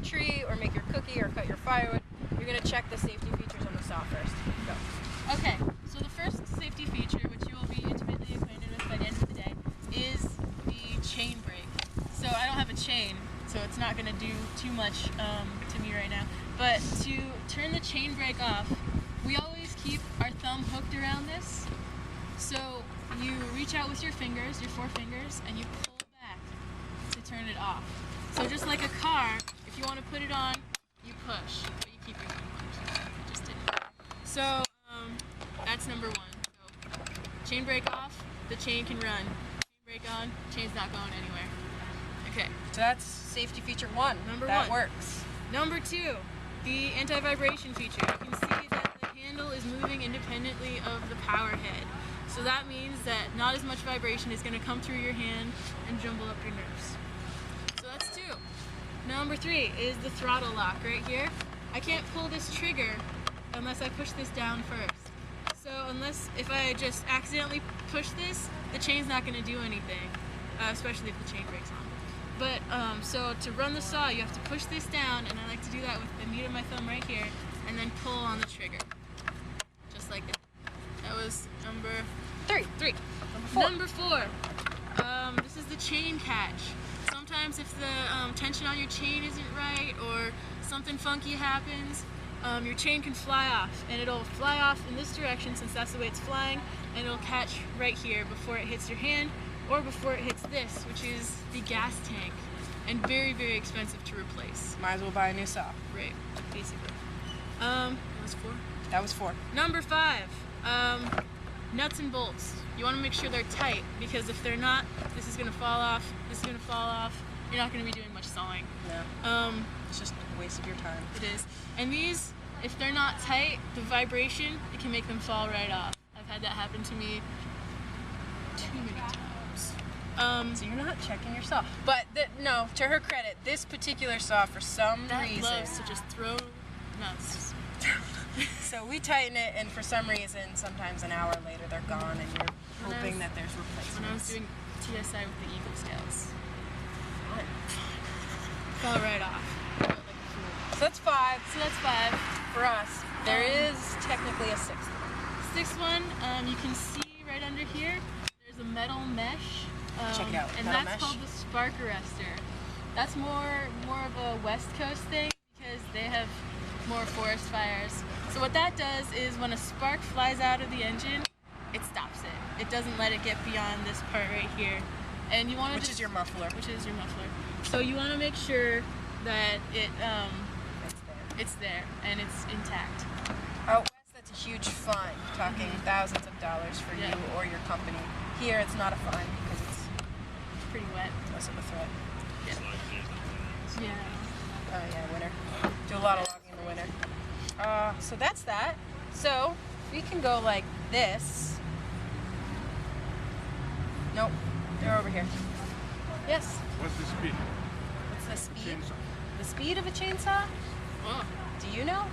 your tree or make your cookie or cut your firewood, you're going to check the safety features on the saw first. Go. Okay, so the first safety feature, which you will be intimately acquainted with by the end of the day, is the chain brake. So I don't have a chain, so it's not going to do too much to me right now. But to turn the chain brake off, we always keep our thumb hooked around this. So you reach out with your fingers, your 4 fingers, and you pull it back to turn it off. So just like a car, if you want to put it on, you push, but you keep your thumb hooked. I just didn't. So that's number 1. So chain brake off, the chain can run. Chain brake on, chain's not going anywhere. Okay. So that's safety feature 1. That works. Number 2, the anti-vibration feature. You can see that the handle is moving independently of the power head. So that means that not as much vibration is going to come through your hand and jumble up your nerves. So that's 2. Number 3 is the throttle lock right here. I can't pull this trigger unless I push this down first. So if I just accidentally push this, the chain's not going to do anything, especially if the chain breaks on. But so to run the saw, you have to push this down, and I like to do that with the meat of my thumb right here, and then pull on the trigger, just like that. That was number 3. Number 4. This is the chain catch. Sometimes if the tension on your chain isn't right or something funky happens, your chain can fly off, and it'll fly off in this direction since that's the way it's flying, and it'll catch right here before it hits your hand or before it hits this, which is the gas tank, and very, very expensive to replace. Might as well buy a new saw. Right, basically. That was 4. That was 4. Number 5, nuts and bolts. You want to make sure they're tight, because if they're not, this is going to fall off, this is going to fall off. You're not going to be doing much sawing. No. It's just a waste of your time. It is. And these, if they're not tight, the vibration, it can make them fall right off. I've had that happen to me too many times. So you're not checking your saw. But no, to her credit, this particular saw, for some reason, loves to just throw nuts. So we tighten it, and for some reason, sometimes an hour later, they're gone, and you're hoping that there's replacements. When I was doing TSI with the Eagle Scouts, fell right off. So that's 5. So that's 5 for us. There is technically a 6th. 6th one, you can see right under here, there's a metal mesh. Check it out. And metal that's mesh. called the spark arrestor. That's more of a West Coast thing because they have more forest fires. So what that does is when a spark flies out of the engine, it stops it. It doesn't let it get beyond this part right here. And you want to Which is your muffler. So you want to make sure that it's there and it's intact. Out west, that's a huge fine. Talking thousands of dollars for you or your company. Here, it's not a fine because it's pretty wet. Less of a threat. Yeah. Oh yeah, winter. Do a lot of logging in the winter. So that's that. So we can go like this. Nope, they're over here. Yes. What's the speed? What's the speed? Chainsaw. The speed of a chainsaw? Oh. Do you know?